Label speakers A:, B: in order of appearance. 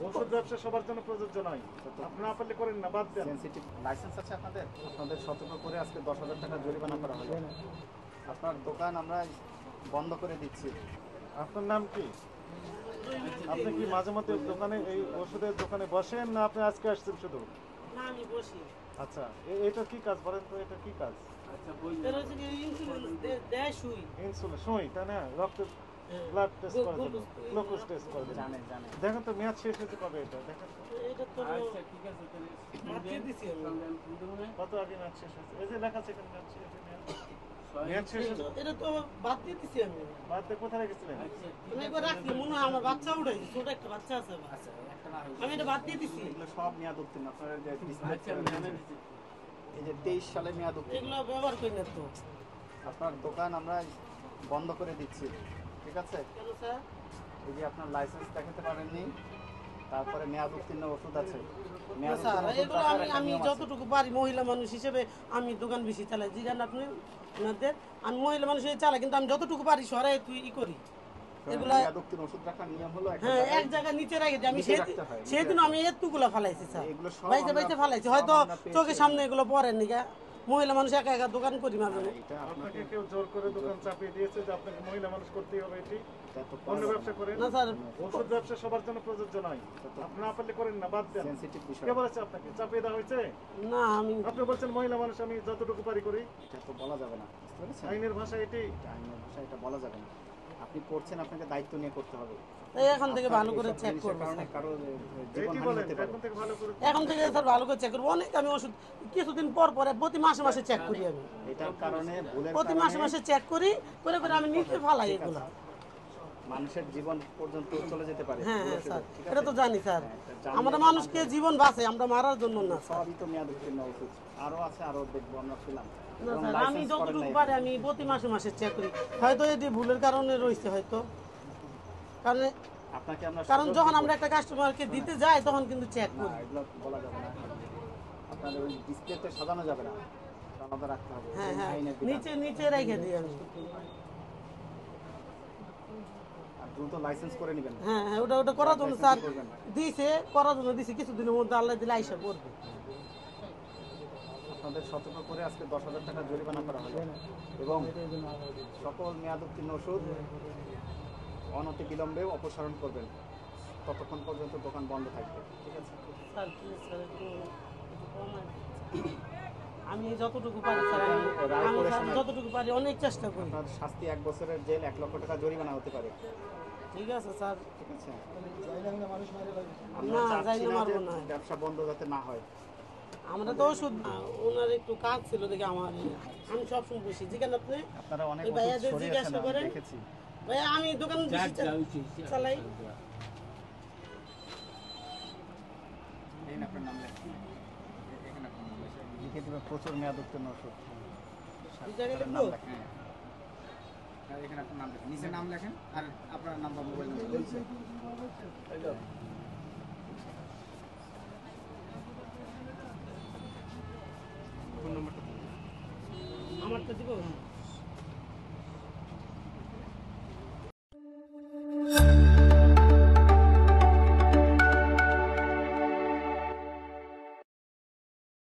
A: ওষুধ ব্যবসা সবার জন্য প্রযোজ্য নয়। আপনি না পারলে করেন না, বাদ দেন।
B: সেনসিটিভ লাইসেন্স আছে আপনাদের? আপনাদের সতর্ক করে আজকে 10,000 টাকা জরিমানা করা হলো। আপনার দোকান আমরা বন্ধ করে দিচ্ছি।
A: আপনার নাম কি? আপনি কি মাঝে মধ্যে দোকানে, এই ওষুধের দোকানে বসেন, না আপনি আজকে আসছেন শুধু?
C: না, আমি বসি।
A: আচ্ছা, এটা কি কাজ বলেন তো, এটা কি কাজ?
C: এটা হচ্ছে কি ইনসুলিন দেয় সুই।
A: ইনসুলিন সুই, তাই না? রক্ত ব্লাড টেস্ট করার জন্য, গ্লুকোজ টেস্ট করার জন্য।
B: জানেন জানেন।
A: দেখেন তো মেয়াদ শেষ হয়েছে কবে, এটা দেখেন তো।
C: এটা তো
D: আচ্ছা ঠিক আছে তাহলে
C: মাতিয়ে দিছি আমি।
A: কত আগে মেয়াদ শেষ হয়েছে? এই যে লেখা আছে এখানে মেয়াদ শেষ হয়েছে। মেয়াদ শেষ হয়েছে।
C: এটা তো বাদ দিয়ে দিছি আমি।
A: বাদ দিয়ে কোথায় রেখেছিলেন?
C: আমি একবার রাখছি, মনে হয় আমার বাচ্চা উঠাইছি, ছোট একটা বাচ্চা আছে আমার। আমি এটা বাদ দিয়ে দিছি।
B: এগুলো সব মেয়াদ উত্তীর্ণ। আপনারা যে
D: আচ্ছা
B: এই যে 23 সালে মেয়াদ উত্তীর্ণ।
C: এগুলো ব্যবহার করি না তো।
B: আপনার দোকান আমরা বন্ধ করে দিচ্ছি, ঠিক আছে?
C: কেন স্যার?
B: এই যে আপনার লাইসেন্স দেখাতে পারেননি, তারপরে মেয়াদ উত্তীর্ণ ওষুধ আছে।
C: না
B: মেয়াদ
C: স্যার,
B: উত্তীর্ণ ওষুধ
C: এগুলো
B: রাখার
C: আমি
B: একটা
C: আমি
B: নিয়ম আছে।
C: যতটুকু পারি মহিলা মানুষ হিসেবে আমি দোকান বেশি চালাই। জিগান আপনি ওনাদের, আমি মহিলা মানুষ হিসেবে চালাই, কিন্তু আমি যতটুকু পারি সরাই তুই ই করি এগুলা।
B: মেয়াদ উত্তীর্ণ ওষুধ রাখার নিয়ম হলো একটা
C: হ্যাঁ, এক
B: জায়গায়
C: জায়গায় নিচে রেখে দিই আমি।
B: নিচে রাখতে হয়, নিচে
C: সেদিন
B: রাখতে
C: আমি এতগুলো ফালাইছি স্যার,
B: এগুলো সব
C: বাইতে
B: আমরা-
C: বাইতে ফালাইছি।
B: সব
C: হয়তো
B: আমরা পেয়েছি।
C: চোখের সামনে এগুলো পড়েন নিকা। মহিলা মানুষ একা একা দোকান করি মাঝে মাঝে।
B: এটা
A: আপনাকে
B: আপনাকে
A: কেউ জোর করে দোকান চাপিয়ে দিয়েছে যে আপনাকে মহিলা মানুষ করতেই হবে এটি?
B: এটা তো
A: অন্য ব্যবসা করেন?
C: না স্যার,
A: ওষুধ ব্যবসা সবার জন্য প্রযোজ্য নয়। আপনি না পারলে করেন না, বাদ দেন।
B: সেনসিটিভ বিষয়।
A: কে বলেছে আপনাকে চাপিয়ে দেওয়া হয়েছে?
C: না আমি
A: আপনি বলছেন মহিলা মানুষ, আমি যতটুকু পারি করি।
B: এটা তো বলা যাবে না, বুঝতে পেরেছেন?
A: আইনের ভাষা এটি।
B: এটা আইনের ভাষায় এটা বলা যাবে না। আপনি করছেন, আপনাকে দায়িত্ব নিয়ে করতে হবে।
C: তাই এখান থেকে ভালো করে
B: এসব
C: চেক
B: জিনিসের
C: করবো
B: কারণে
C: স্যার।
B: কারো
A: এটি
B: জীবনহানি
A: বলেন,
B: হতে পারে।
A: এখন থেকে ভালো করে।
C: এখন থেকে স্যার ভালো করে চেক করবো। অনেক আমি ওষুধ কিছুদিন পর পরে প্রতি মাসে মাসে চেক করি আমি।
B: এটার কারণে ভুলের
C: প্রতি মাসে
B: কারণে
C: মাসে চেক করি, করে করে আমি নিচে ফালাই এগুলো।
B: মানুষের জীবন পর্যন্ত চলে যেতে পারে।
C: হ্যাঁ
B: ভুল
C: হ্যাঁ
B: ওষুধে,
C: স্যার,
B: ঠিক
C: এটা
B: আছে?
C: তো জানি স্যার।
B: হ্যাঁ, এটা জানলে
C: আমরা
B: আপনার
C: মানুষকে জীবন বাঁচাই, আমরা মারার জন্য না স্যার।
B: সবই তো মেয়াদ উত্তীর্ণ ওষুধ। আরো আছে, আরো দেখবো আমরা পেলাম।
C: না
B: এবং
C: স্যার, আমি
B: লাইসেন্স করেন
C: যতটুকু
B: নাই।
C: পারি আমি প্রতি মাসে মাসে চেক করি। হয়তো এটি ভুলের কারণে রয়েছে হয়তো, কারণ
B: আপনাকে আমরা
C: কারণ
B: সুযোগ
C: যখন
B: দিব।
C: আমরা একটা কাস্টমারকে দিতে যাই তখন কিন্তু চেক
B: না,
C: করি।
B: এগুলো বলা যাবে না। আপনার ওই ডিসপ্লেতে সাজানো যাবে না, আলাদা রাখতে হবে।
C: হ্যাঁ হ্যাঁ,
B: আইনের বিধান।
C: নিচে নিচে রেখে দিই আমি।
B: আর দ্রুত লাইসেন্স করে নেবেন।
C: হ্যাঁ হ্যাঁ, ওটা ওটা করার জন্য
B: লাইসেন্স
C: স্যার
B: করবেন।
C: দিয়েছে, করার জন্য দিয়েছে। কিছুদিনের মধ্যে আল্লাহ দিলে আইসা করবে।
B: আপনাদের সতর্ক করে আজকে 10,000 টাকা জরিমানা করা হলো এবং সকল মেয়াদ উত্তীর্ণ ওষুধ অনতি বিলম্বে অপসারণ করবেন। ততক্ষণ পর্যন্ত দোকান বন্ধ থাকবে, ঠিক আছে?
C: স্যার প্লিজ স্যার, একটু কমায় দিন। আমি যতটুকু পারি স্যার, আমি স্যার যতটুকু পারি অনেক চেষ্টা করি।
B: আপনার শাস্তি 1 বছরের জেল, 1 লক্ষ টাকা জরিমানা হতে পারে,
C: ঠিক আছে স্যার।
B: ঠিক আছে?
C: না,
B: আমরা
C: যাই
B: চাচ্ছি
C: না,
B: না যে
C: মারবো না।
B: ব্যবসা বন্ধ যাতে না হয়।
C: আমরা তো ওষুধ, ওনার একটু কাজ ছিল দেখে আমার, আমি সবসময় বসি। যেখানে আপনি
B: আপনারা অনেক
C: এই
B: ওষুধ
C: ভাইয়াদের
B: সরিয়েছেন,
C: জিজ্ঞাসা
B: আমি
C: করেন।
B: দেখেছি।
C: ভাইয়া আমি দোকান বেশি চালাই।
B: এই না, আপনার নাম লেখেন। এখানে আপনার নাম লেখেন। লিখে দিবেন প্রচুর মেয়াদ উত্তীর্ণ ওষুধ।
C: এই জায়গায়
B: নাম
C: লিখবো?
B: লেখেন। আর এখানে আপনার নাম লেখেন, নিচে নাম লেখেন আর আপনার নাম বা মোবাইল নাম্বার।
A: ফোন নম্বরটা
C: আমারটা দিব।